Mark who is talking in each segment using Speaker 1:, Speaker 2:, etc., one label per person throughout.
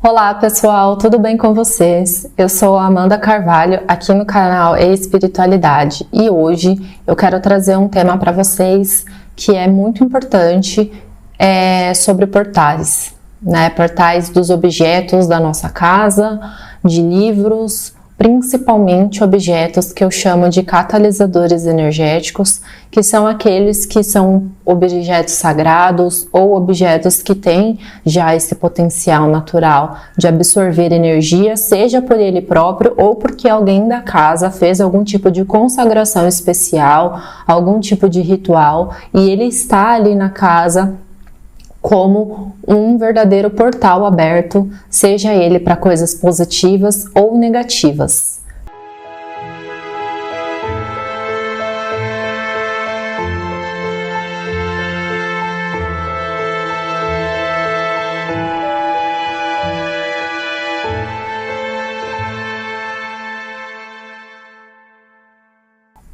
Speaker 1: Olá pessoal, tudo bem com vocês? Eu sou a Amanda Carvalho, aqui no canal Espiritualidade, e hoje eu quero trazer um tema para vocês que é muito importante, sobre portais, né? Portais dos objetos da nossa casa, de livros, principalmente objetos que eu chamo de catalisadores energéticos, que são aqueles que são objetos sagrados ou objetos que têm já esse potencial natural de absorver energia, seja por ele próprio ou porque alguém da casa fez algum tipo de consagração especial, algum tipo de ritual, e ele está ali na casa como um verdadeiro portal aberto, seja ele para coisas positivas ou negativas.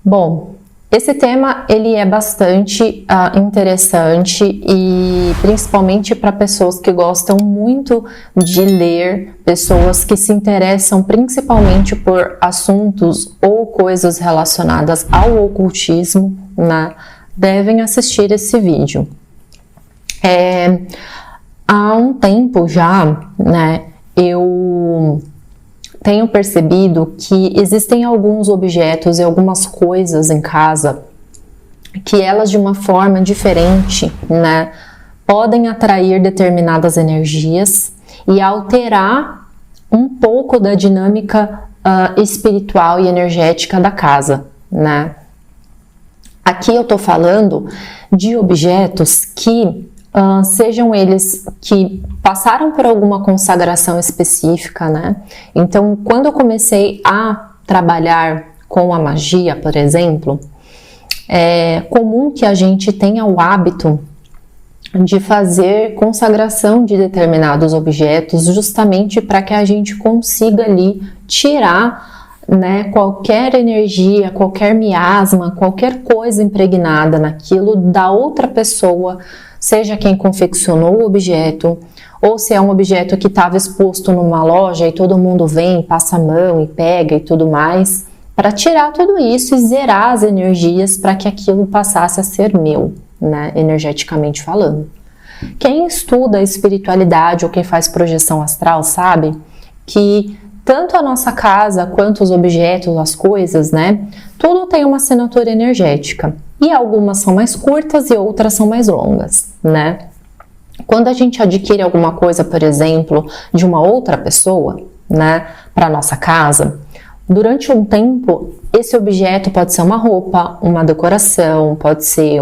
Speaker 1: Bom, esse tema ele é bastante interessante e principalmente para pessoas que gostam muito de ler, pessoas que se interessam principalmente por assuntos ou coisas relacionadas ao ocultismo, né, devem assistir esse vídeo. Há um tempo já, né, eu tenho percebido que existem alguns objetos e algumas coisas em casa que elas de uma forma diferente, né, podem atrair determinadas energias e alterar um pouco da dinâmica espiritual e energética da casa, né. Aqui eu tô falando de objetos que sejam eles que passaram por alguma consagração específica, né? Então, quando eu comecei a trabalhar com a magia, por exemplo, é comum que a gente tenha o hábito de fazer consagração de determinados objetos, justamente para que a gente consiga ali tirar, né, qualquer energia, qualquer miasma, qualquer coisa impregnada naquilo da outra pessoa, seja quem confeccionou o objeto, ou se é um objeto que estava exposto numa loja e todo mundo vem, passa a mão e pega e tudo mais, para tirar tudo isso e zerar as energias para que aquilo passasse a ser meu, né, energeticamente falando. Quem estuda a espiritualidade ou quem faz projeção astral sabe que tanto a nossa casa quanto os objetos, as coisas, né, tudo tem uma assinatura energética. E algumas são mais curtas e outras são mais longas, né? Quando a gente adquire alguma coisa, por exemplo, de uma outra pessoa, né, para nossa casa, durante um tempo, esse objeto pode ser uma roupa, uma decoração, pode ser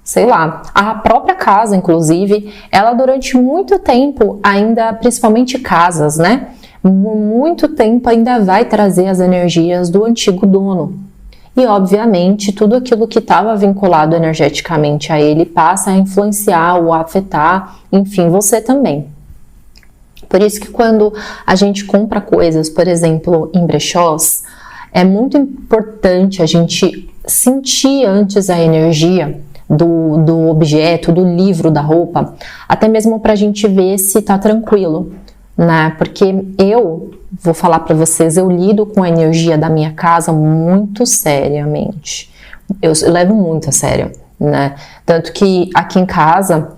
Speaker 1: sei lá, a própria casa, inclusive, ela durante muito tempo ainda, principalmente casas, né, muito tempo ainda vai trazer as energias do antigo dono. E, obviamente, tudo aquilo que estava vinculado energeticamente a ele passa a influenciar ou a afetar, enfim, você também. Por isso que quando a gente compra coisas, por exemplo, em brechós, é muito importante a gente sentir antes a energia do objeto, do livro, da roupa, até mesmo para a gente ver se está tranquilo, né? Porque eu vou falar para vocês, eu lido com a energia da minha casa muito seriamente. Eu levo muito a sério, né? Tanto que aqui em casa,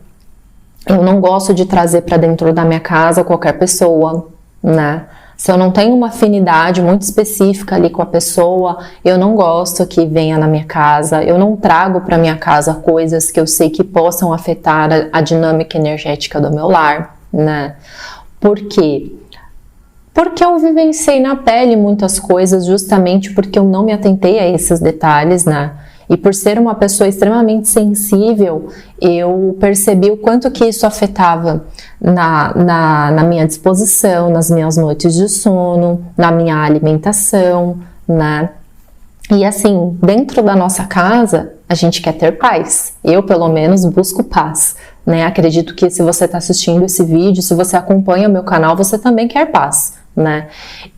Speaker 1: eu não gosto de trazer para dentro da minha casa qualquer pessoa, né? Se eu não tenho uma afinidade muito específica ali com a pessoa, eu não gosto que venha na minha casa, eu não trago para minha casa coisas que eu sei que possam afetar a dinâmica energética do meu lar, né? Por quê? Porque eu vivenciei na pele muitas coisas justamente porque eu não me atentei a esses detalhes, né? E por ser uma pessoa extremamente sensível, eu percebi o quanto que isso afetava na minha disposição, nas minhas noites de sono, na minha alimentação, né? E assim, dentro da nossa casa, a gente quer ter paz. Eu, pelo menos, busco paz, né? Acredito que se você está assistindo esse vídeo, se você acompanha o meu canal, você também quer paz, né?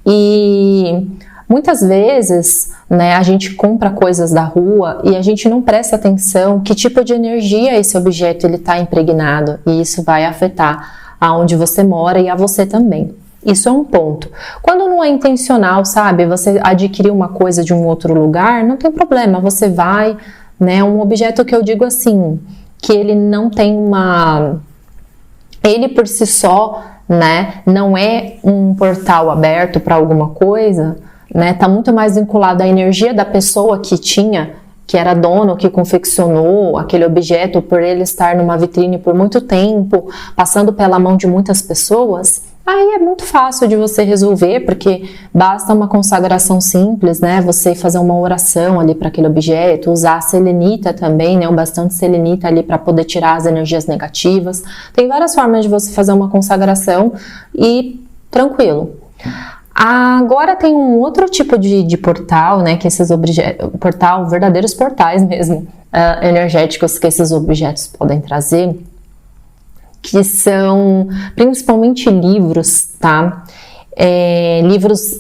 Speaker 1: E muitas vezes, né, a gente compra coisas da rua e a gente não presta atenção que tipo de energia esse objeto ele está impregnado, e isso vai afetar aonde você mora e a você também. Isso é um ponto. Quando não é intencional, sabe, você adquirir uma coisa de um outro lugar, não tem problema, você vai, né, um objeto que eu digo assim, que ele não tem ele por si só, né, não é um portal aberto para alguma coisa, né, tá muito mais vinculado à energia da pessoa que era dono, que confeccionou aquele objeto, por ele estar numa vitrine por muito tempo, passando pela mão de muitas pessoas. Aí é muito fácil de você resolver, porque basta uma consagração simples, né? Você fazer uma oração ali para aquele objeto, usar a selenita também, né? Bastante selenita ali para poder tirar as energias negativas. Tem várias formas de você fazer uma consagração e tranquilo. Agora tem um outro tipo de portal, né? Que esses objetos, verdadeiros portais mesmo, energéticos que esses objetos podem trazer, que são principalmente livros, tá? Livros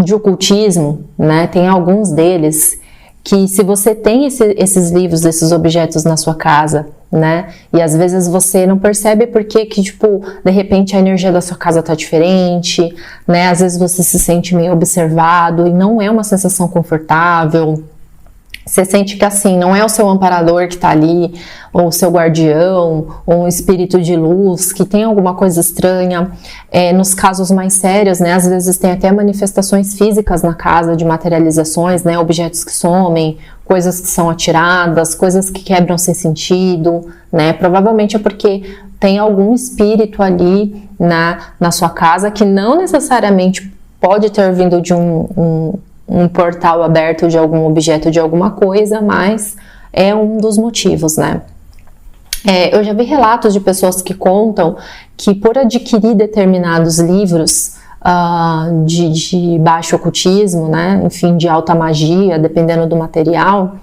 Speaker 1: de ocultismo, né? Tem alguns deles que, se você tem esses livros, esses objetos na sua casa, né? E às vezes você não percebe porque que, tipo, de repente a energia da sua casa tá diferente, né? Às vezes você se sente meio observado e não é uma sensação confortável. Você sente que assim, não é o seu amparador que tá ali, ou o seu guardião, ou um espírito de luz, que tem alguma coisa estranha. Nos casos mais sérios, né, às vezes tem até manifestações físicas na casa, de materializações, né, objetos que somem, coisas que são atiradas, coisas que quebram sem sentido, né, provavelmente é porque tem algum espírito ali na sua casa que não necessariamente pode ter vindo de um portal aberto de algum objeto, de alguma coisa, mas é um dos motivos, né? Eu já vi relatos de pessoas que contam que, por adquirir determinados livros de baixo ocultismo, né? Enfim, de alta magia, dependendo do material,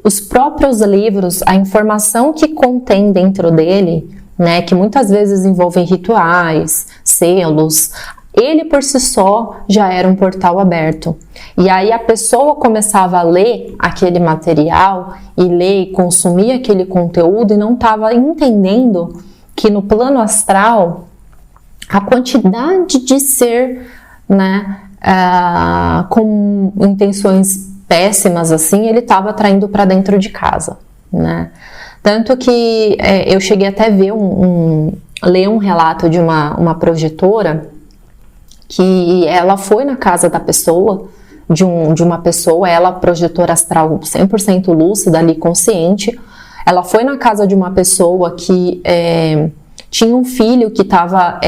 Speaker 1: os próprios livros, a informação que contém dentro dele, né? Que muitas vezes envolvem rituais, selos, ele por si só já era um portal aberto. E aí a pessoa começava a ler aquele material e ler e consumir aquele conteúdo e não estava entendendo que no plano astral a quantidade de ser, né, com intenções péssimas assim, ele estava atraindo para dentro de casa, né? Tanto que eu cheguei até a ver ler um relato de uma projetora, que ela foi na casa da pessoa, de uma pessoa, ela projetora astral 100% lúcida ali, consciente, ela foi na casa de uma pessoa que tinha um filho que estava,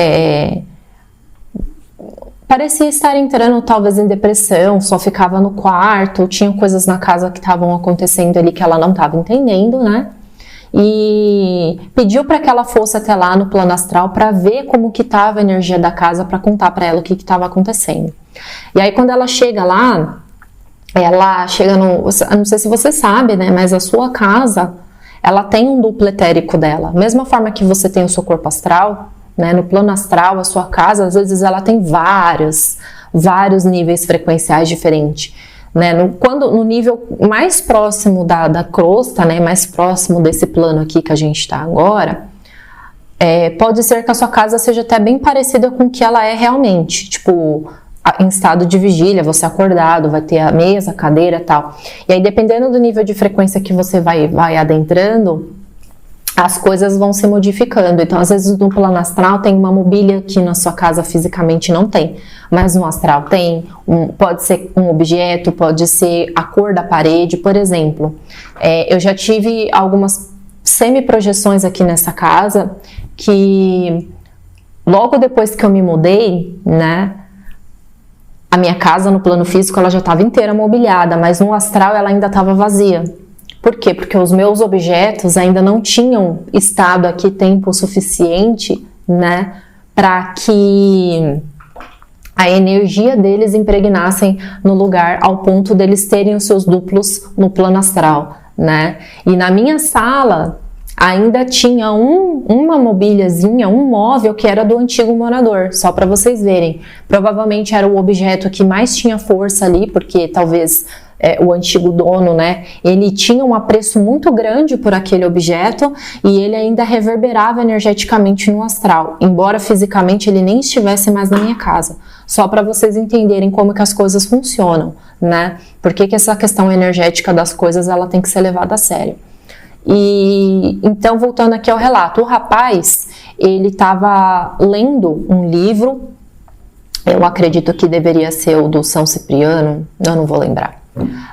Speaker 1: parecia estar entrando talvez em depressão, só ficava no quarto, tinha coisas na casa que estavam acontecendo ali que ela não estava entendendo, né? E pediu para que ela fosse até lá no plano astral para ver como que estava a energia da casa, para contar para ela o que estava acontecendo. E aí quando ela chega lá, ela chega não sei se você sabe, né, mas a sua casa, ela tem um duplo etérico dela. Mesma forma que você tem o seu corpo astral, né, no plano astral, a sua casa, às vezes ela tem vários níveis frequenciais diferentes. Né, no nível mais próximo da crosta, né, mais próximo desse plano aqui que a gente está agora, pode ser que a sua casa seja até bem parecida com o que ela é realmente, tipo, em estado de vigília, você acordado, vai ter a mesa, a cadeira e tal. E aí, dependendo do nível de frequência que você vai adentrando, as coisas vão se modificando. Então, às vezes no plano astral tem uma mobília que na sua casa fisicamente não tem, mas no astral tem, pode ser um objeto, pode ser a cor da parede, por exemplo. Eu já tive algumas semi-projeções aqui nessa casa, que logo depois que eu me mudei, né, a minha casa no plano físico ela já estava inteira mobiliada, mas no astral ela ainda estava vazia. Por quê? Porque os meus objetos ainda não tinham estado aqui tempo suficiente, né, para que a energia deles impregnassem no lugar ao ponto deles terem os seus duplos no plano astral, né? E na minha sala ainda tinha uma mobiliazinha, um móvel que era do antigo morador, só para vocês verem. Provavelmente era o objeto que mais tinha força ali, porque talvez o antigo dono, né, ele tinha um apreço muito grande por aquele objeto e ele ainda reverberava energeticamente no astral, embora fisicamente ele nem estivesse mais na minha casa. Só para vocês entenderem como que as coisas funcionam, né? Por que essa questão energética das coisas ela tem que ser levada a sério. E então, voltando aqui ao relato, o rapaz, ele estava lendo um livro, eu acredito que deveria ser o do São Cipriano, eu não vou lembrar,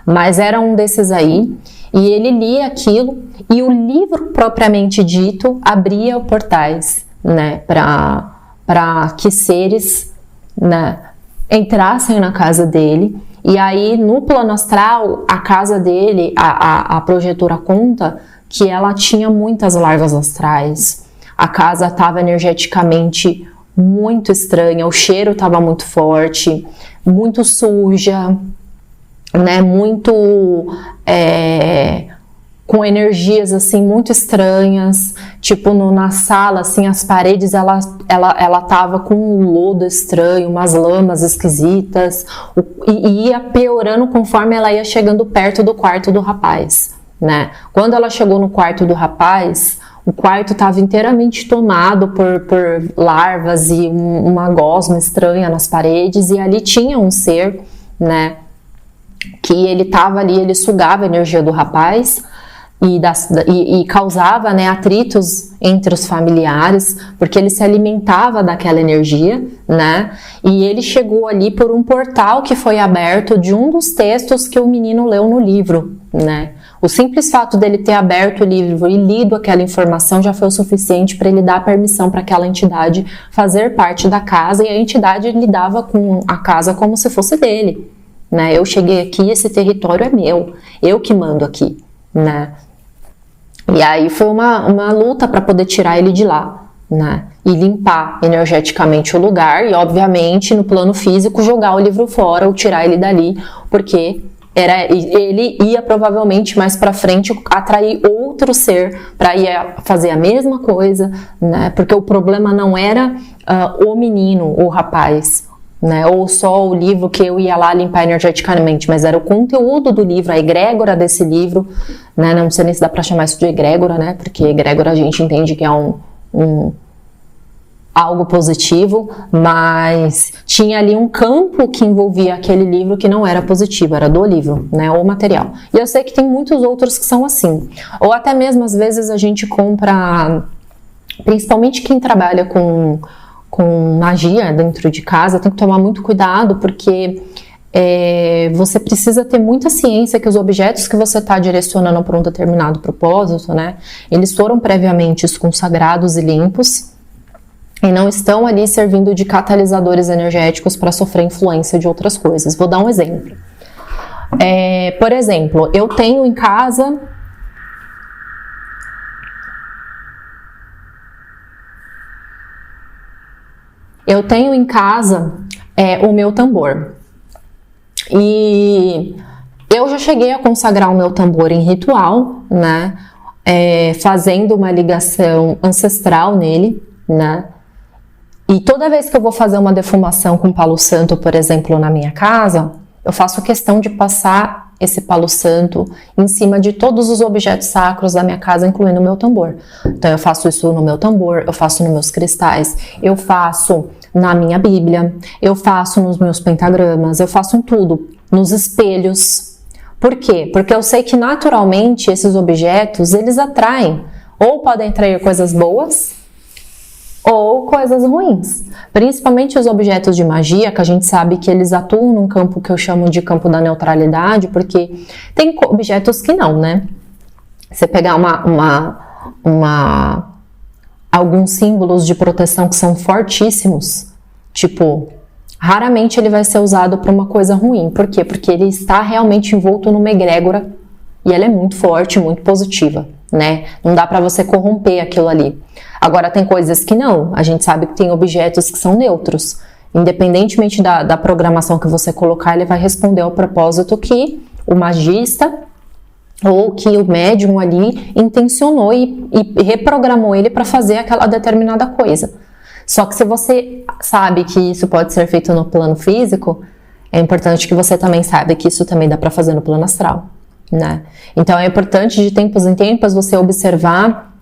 Speaker 1: mas era um desses aí, e ele lia aquilo, e o livro propriamente dito abria portais, né, para que seres, né, entrassem na casa dele. E aí no plano astral, a casa dele, a projetora conta que ela tinha muitas larvas astrais, a casa estava energeticamente muito estranha, o cheiro estava muito forte, muito suja, né, muito com energias assim muito estranhas, tipo na sala assim as paredes ela tava com um lodo estranho, umas lamas esquisitas, e ia piorando conforme ela ia chegando perto do quarto do rapaz, né? Quando ela chegou no quarto do rapaz, o quarto estava inteiramente tomado por larvas e uma gosma estranha nas paredes, e ali tinha um ser, né, que ele estava ali, ele sugava a energia do rapaz e causava, né, atritos entre os familiares, porque ele se alimentava daquela energia, né, e ele chegou ali por um portal que foi aberto de um dos textos que o menino leu no livro, né. O simples fato dele ter aberto o livro e lido aquela informação já foi o suficiente para ele dar permissão para aquela entidade fazer parte da casa, e a entidade lidava com a casa como se fosse dele, né? Eu cheguei aqui, esse território é meu, eu que mando aqui, né? E aí foi uma luta para poder tirar ele de lá, né? E limpar energeticamente o lugar e, obviamente, no plano físico, jogar o livro fora ou tirar ele dali, porque ele ia provavelmente mais para frente atrair outro ser para ir fazer a mesma coisa, né? Porque o problema não era o menino, o rapaz, né? Ou só o livro que eu ia lá limpar energeticamente, mas era o conteúdo do livro, a egrégora desse livro, né? Não sei nem se dá para chamar isso de egrégora, né? Porque egrégora a gente entende que é algo positivo, mas tinha ali um campo que envolvia aquele livro que não era positivo, era do livro, né, ou material. E eu sei que tem muitos outros que são assim. Ou até mesmo, às vezes, a gente compra, principalmente quem trabalha com magia dentro de casa, tem que tomar muito cuidado, porque você precisa ter muita ciência que os objetos que você está direcionando para um determinado propósito, né, eles foram previamente consagrados e limpos, e não estão ali servindo de catalisadores energéticos para sofrer influência de outras coisas. Vou dar um exemplo. Por exemplo, eu tenho em casa o meu tambor. E eu já cheguei a consagrar o meu tambor em ritual, né? Fazendo uma ligação ancestral nele, né? E toda vez que eu vou fazer uma defumação com palo santo, por exemplo, na minha casa, eu faço questão de passar esse palo santo em cima de todos os objetos sacros da minha casa, incluindo o meu tambor. Então eu faço isso no meu tambor, eu faço nos meus cristais, eu faço na minha Bíblia, eu faço nos meus pentagramas, eu faço em tudo, nos espelhos. Por quê? Porque eu sei que naturalmente esses objetos, eles atraem, ou podem atrair coisas boas, ou coisas ruins, principalmente os objetos de magia, que a gente sabe que eles atuam num campo que eu chamo de campo da neutralidade, porque tem objetos que não, né? Você pegar alguns símbolos de proteção que são fortíssimos, tipo, raramente ele vai ser usado para uma coisa ruim. Por quê? Porque ele está realmente envolto numa egrégora e ela é muito forte, muito positiva, né? Não dá para você corromper aquilo ali. Agora, tem coisas que não. A gente sabe que tem objetos que são neutros. Independentemente da programação que você colocar, ele vai responder ao propósito que o magista ou que o médium ali intencionou e reprogramou ele para fazer aquela determinada coisa. Só que se você sabe que isso pode ser feito no plano físico, é importante que você também saiba que isso também dá para fazer no plano astral, né? Então é importante de tempos em tempos você observar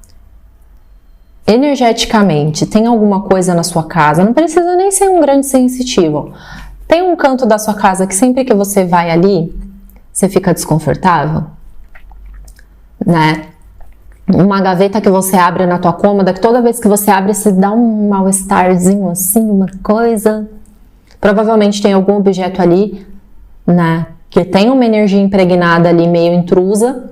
Speaker 1: energeticamente, tem alguma coisa na sua casa, não precisa nem ser um grande sensitivo. Tem um canto da sua casa que sempre que você vai ali, você fica desconfortável, né? Uma gaveta que você abre na tua cômoda, que toda vez que você abre, você dá um mal-estarzinho assim, uma coisa. Provavelmente tem algum objeto ali, né, que tem uma energia impregnada ali, meio intrusa,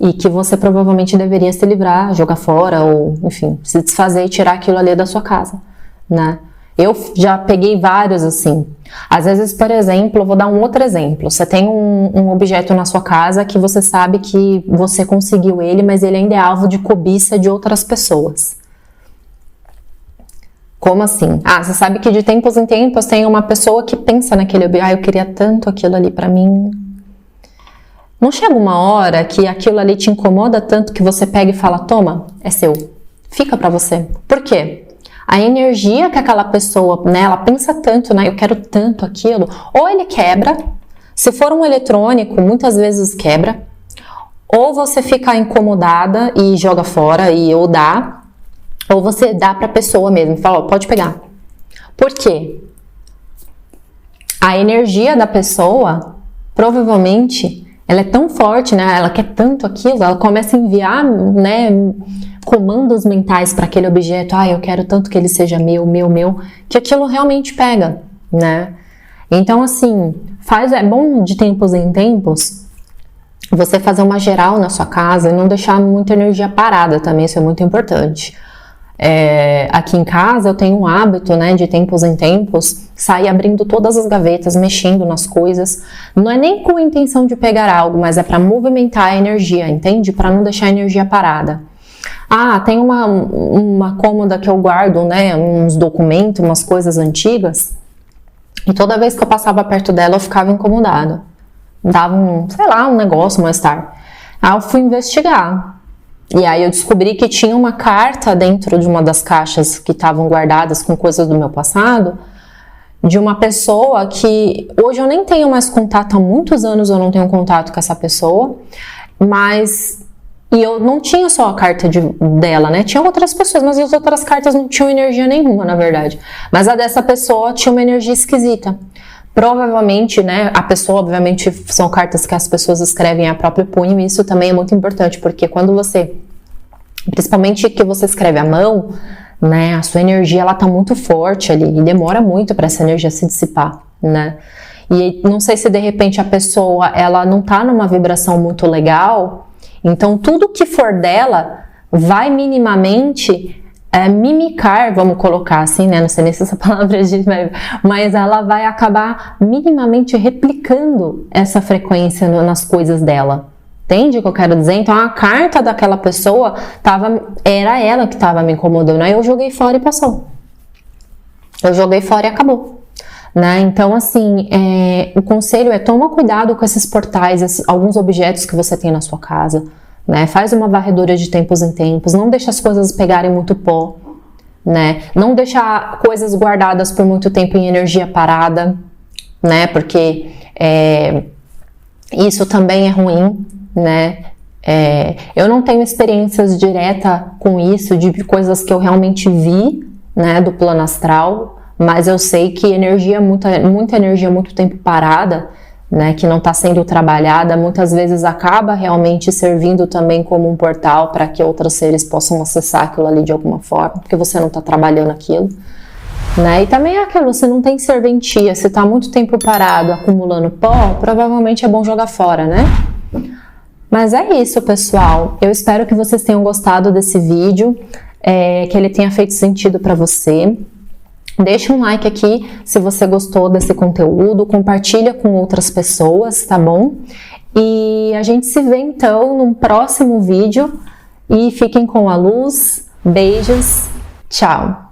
Speaker 1: e que você provavelmente deveria se livrar, jogar fora, ou, enfim, se desfazer e tirar aquilo ali da sua casa, né? Eu já peguei vários assim. Às vezes, por exemplo, eu vou dar um outro exemplo. Você tem um objeto na sua casa que você sabe que você conseguiu ele, mas ele ainda é alvo de cobiça de outras pessoas. Como assim? Você sabe que de tempos em tempos tem uma pessoa que pensa naquele objeto. Eu queria tanto aquilo ali pra mim. Não chega uma hora que aquilo ali te incomoda tanto que você pega e fala, toma, é seu. Fica pra você. Por quê? A energia que aquela pessoa, né, ela pensa tanto, né, eu quero tanto aquilo, ou ele quebra, se for um eletrônico, muitas vezes quebra, ou você fica incomodada e joga fora ou dá, ou você dá pra pessoa mesmo, fala, pode pegar. Por quê? A energia da pessoa, provavelmente, ela é tão forte, né, ela quer tanto aquilo, ela começa a enviar, né, comandos mentais para aquele objeto, eu quero tanto que ele seja meu, que aquilo realmente pega, né? Então, assim, é bom de tempos em tempos você fazer uma geral na sua casa e não deixar muita energia parada também, isso é muito importante. Aqui em casa eu tenho um hábito, né, de tempos em tempos, sair abrindo todas as gavetas, mexendo nas coisas, não é nem com a intenção de pegar algo, mas é para movimentar a energia, entende? Para não deixar a energia parada. Tem uma cômoda que eu guardo, né, uns documentos, umas coisas antigas, e toda vez que eu passava perto dela eu ficava incomodada. Dava um negócio, um mal-estar. Eu fui investigar. E aí eu descobri que tinha uma carta dentro de uma das caixas que estavam guardadas com coisas do meu passado, de uma pessoa que hoje eu nem tenho mais contato, há muitos anos eu não tenho contato com essa pessoa, e eu não tinha só a carta dela, né? Tinha outras pessoas, mas as outras cartas não tinham energia nenhuma, na verdade. Mas a dessa pessoa tinha uma energia esquisita. Provavelmente, né? A pessoa, obviamente, são cartas que as pessoas escrevem a próprio punho, e isso também é muito importante, porque quando você, principalmente que você escreve à mão, né? A sua energia, ela tá muito forte ali, e demora muito para essa energia se dissipar, né? E não sei se de repente a pessoa, ela não tá numa vibração muito legal. Então, tudo que for dela vai minimamente mimicar, vamos colocar assim, né? Não sei nem se essa palavra existe, mas ela vai acabar minimamente replicando essa frequência nas coisas dela. Entende o que eu quero dizer? Então, a carta daquela pessoa era ela que estava me incomodando. Aí eu joguei fora e passou. Eu joguei fora e acabou. Né? Então, assim, o conselho é toma cuidado com esses portais, alguns objetos que você tem na sua casa, né? Faz uma varredura de tempos em tempos, não deixa as coisas pegarem muito pó, né? Não deixa coisas guardadas por muito tempo em energia parada, né? Porque isso também é ruim, né? Eu não tenho experiências diretas com isso, de coisas que eu realmente vi, né, do plano astral, mas eu sei que muita energia, muito tempo parada, né, que não está sendo trabalhada, muitas vezes acaba realmente servindo também como um portal para que outros seres possam acessar aquilo ali de alguma forma, porque você não está trabalhando aquilo, né? E também é aquilo, se não tem serventia, se está muito tempo parado, acumulando pó, provavelmente é bom jogar fora, né? Mas é isso, pessoal. Eu espero que vocês tenham gostado desse vídeo, que ele tenha feito sentido para você. Deixa um like aqui se você gostou desse conteúdo, compartilha com outras pessoas, tá bom? E a gente se vê então num próximo vídeo e fiquem com a luz. Beijos, tchau!